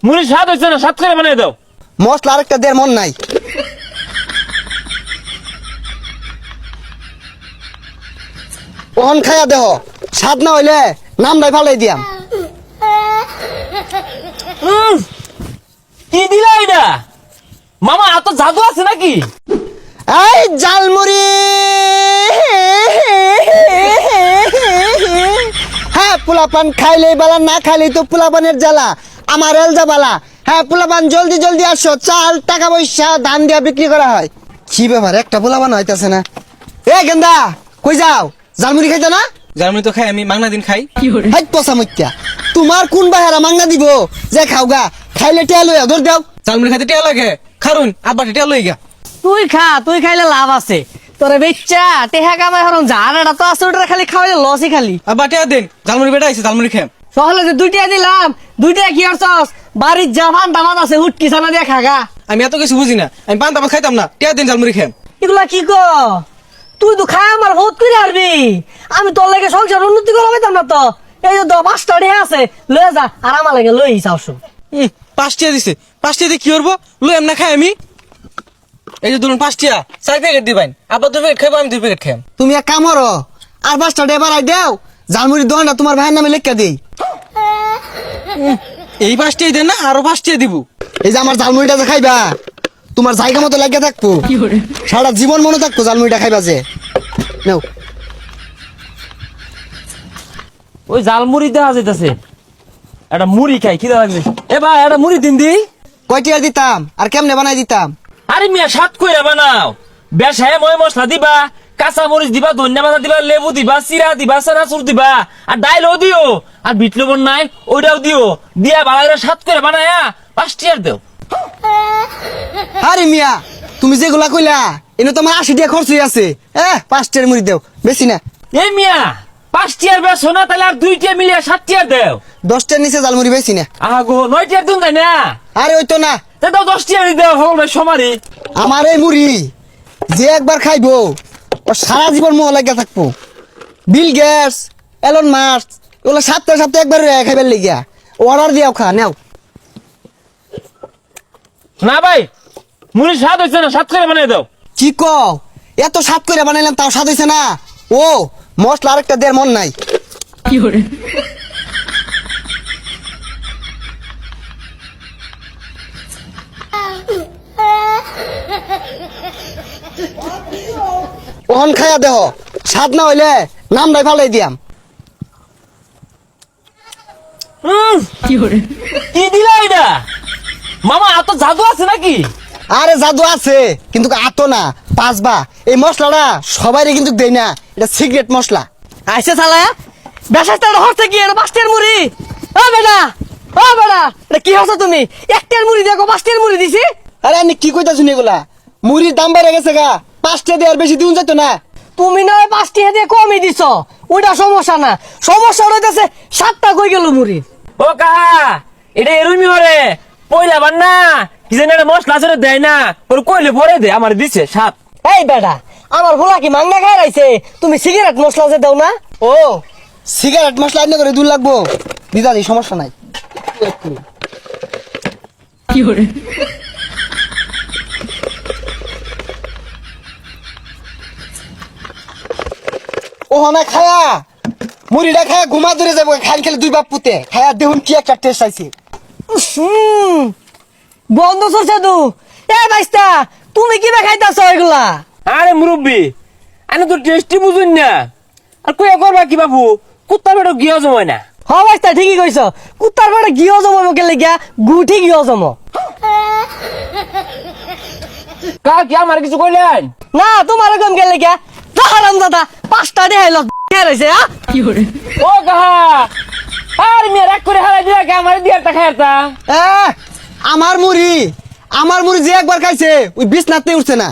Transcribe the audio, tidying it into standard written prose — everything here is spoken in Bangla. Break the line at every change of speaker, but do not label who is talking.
মুড়ি স্বাদ হইছে না, স্বাদ করে বানাই দাও।
মশলা আরেকটা দেড় মন নাই। ওহন খাইয়া দেহ, স্বাদ না হইলে নামটাই ফালাই দিয়াম।
কি দিলা এটা মামা? এত জাদু আছে নাকি?
এই জালমুড়ি, হ্যাঁ পোলাপান খাইলেই বালা, না খাইলেই তো পোলাপানের জ্বালা। আমার এলজা বালা। হ্যাঁ পোলাপান জলদি জলদি আসো, চাল টাকা পয়সা ধান দিয়া বিক্রি করা হয়। কি ব্যাপার, একটা পোলাপান হইতাছে না। এ গেন্দা কই যাও? জালমুড়ি খাইতে না?
জার্মানি তো খাই, আমি মাংনা দিন খাই।
হাই পচা মত্যা, তোমার কোন বাহারা মাংনা দিব যে খাওগা? খাইলে টেয়া লইয়া ধর দাও।
জার্মানি খাইতে টিয়া লাগে, খারুন আব্বা টিয়া লই গা।
তুই খা, তুই খাইলে লাভ আছে। তোরে বেচ্চা টেহা কামাই হরং জানাটা তো আছে, ওটা খালি খাওয়াইলে লসই খালি।
আব্বা টিয়া দেন, জার্মানি বেটা আইছে, জার্মানি খাম।
সহলে যে দুইটা দিলাম, দুইটা কি করছস? বাড়ির জামান দামাত আছে, হুটকি ছানা দিয়ে খাগা।
আমি এত কিছু বুঝি না, আমি পান্তা ভাত খাইতাম না, টিয়া দেন জার্মানি খাম।
এগুলা কি ক? তুই তো খায় আমার বহুত করে হারবি। আমি তোর লাগে সংসার উন্নতি করা পাইতাম না তো। এই যে 5টা টেহা আছে, লয়ে যা আর আমার লাগে লই যাওছ।
5 টিয়া দিছে, 5 টিয়া দিয়ে কি করবো? লই এমনা খাই আমি। এই যে ধরুন 5 টিয়া 4 প্যাকেট দিবেন, আব্বা 2 প্যাকেট খাইবো, আমি 2 প্যাকেট খাম।
তুমি এক কাম করো, আর 5টা ডে বাড়াই দেও, জালমুড়ির দোকানটা তোমার ভাইয়ের নামে লেখা দেই।
এই 5 টিয়া দেন না, আরো 5 টিয়া দিব।
এই যে আমার জালমুড়িটা যে খাইবা, তোমার জায়গা মতো লাগিয়ে থাকবো, সারা জীবন মনে থাকবো জালমুড়িটা খাইবা যে। নাও।
ওই জাল মুড়ি দেওয়া যাইতেছে, একটা মুড়ি খাই, খিদা লাগছে। এ ভাই একটা মুড়ি দিন দি।
কয়টিয়া দিতাম আর কেমনে বানাই দিতাম?
আরে মিয়া স্বাদ কইরা বানাও। বেশায় ময় মশলা দিবা, কাঁচা মরিচ দিবা, ধনিয়া পাতা দিবা, লেবু দিবা, চিরা দিবা, চানাচুর দিবা, আর ডাইলও দিও, আর বিট লবণ নাই ওইটাও দিও, দিয়া ভালো করে স্বাদ করে বানায়া 5 টিয়ার দেও।
আরে মিয়া, তুমি যেগুলা কইলা এনে তোমার 80 টাকা খরচই আছে। 5টার মুড়ি দেও, বেশি না।
এ মিয়া 5 টিয়ার বেশো না, তাহলে আর 2 টিয়া মিলিয়ে 7 টিয়ার দেও।
10টার নিচে জালমুড়ি বেশি না।
আগো 9 টিয়ার দিন তাই না?
আরে ওই তো না,
তা দাও 10 টিয়ারই দেও, হল ভাই সমারি।
আমার এই মুড়ি যে একবার খাইবো ও সারা জীবন মোহ লাগিয়া থাকবো। বিল গেটস, এলন মাস্ক ওগুলো সপ্তাহে সপ্তাহে একবার খাইবার লেগিয়া অর্ডার দিয়াও খা নাও।
না ভাই মুড়ি স্বাদ হইছে না, স্বাদ করে বানাই দাও।
কি কও? এত স্বাদ করে বানাইলাম তাও স্বাদ হইছে না? ও মশলা আরেকটা দেড় মন নাই। ওহন খাইয়া দেহ, স্বাদ না হইলে নামটাই ফালাই দিয়াম।
কি দিলা এটা মামা? এত জাদু আছে নাকি?
আরে জাদু আছে, কিন্তু আতো না, পাঁচবা। এই মশলাটা সবাইরে কিন্তু দেই না, এটা সিক্রেট মশলা।
আইসে শালা, বেশাটা হচ্ছে কি? এটা 5টার মুড়ি। ও বেটা, ও বেটা, এটা কি হচ্ছে তুমি? 1টার মুড়ি দেখো 5টার মুড়ি দিছি।
আরে আমি কি কইতাছি এগুলা? মুড়ির দাম বেড়ে গেছে গা, 5টা দিয়ে আর বেশি দিন যেত না।
তুমি না 5 টাকা দিয়ে কমই দিছ, ওইটা সমস্যা না। সমস্যা হইতেছে 7টা কই গেল মুড়ি।
ও কাহা এটা এরুমি হরে পয়লা বান না, কি জানি একটা মশলা আছে দেয় না, ওর কইলে ভরে দে, আমার দিছে সাত।
এই বেটা, আমার ভোলা কি মাংনা খাই রাইছে? তুমি সিগারেট মশলা যে দাও না?
ও সিগারেট মশলা এনে করে দূর লাগবো, দিদানি সমস্যা নাই। ও না খায়া মুড়িটা খায়া ঘুমা ধরে যাবো, খাই খেলে 2 বাপ পুতে খায়া দেখুন কি একটা টেস্ট আইছে।
বন্ধ চলছে তু। এ ভাইস্তা, তুমি কি খাইতাছ এগুলা?
আরে মুরব্বী আমি তো টেস্টি বুঝুন না, আর কইয়া করবা কি বাবু? কুত্তা বেটো গিয়া জমায় না।
হ ভাইস্তা, ঠিকই কইছ। কুত্তার পেটে গিয়ে জমো কে লেগিয়া গুঠি গিয়ে জমো।
কা কি আমার কিছু কইলেন
না, তোমার এরকম কে লেগিয়া হারাম দাদা 5টা দেখাইল রয়েছে।
ও কাহা? আর মেয়ে রাগ করে হারাই দিলা, আমার দিয়ে একটা খাইতা।
আমার মুড়ি যে একবার খাইছে ওই বিছনাতে উঠছে না।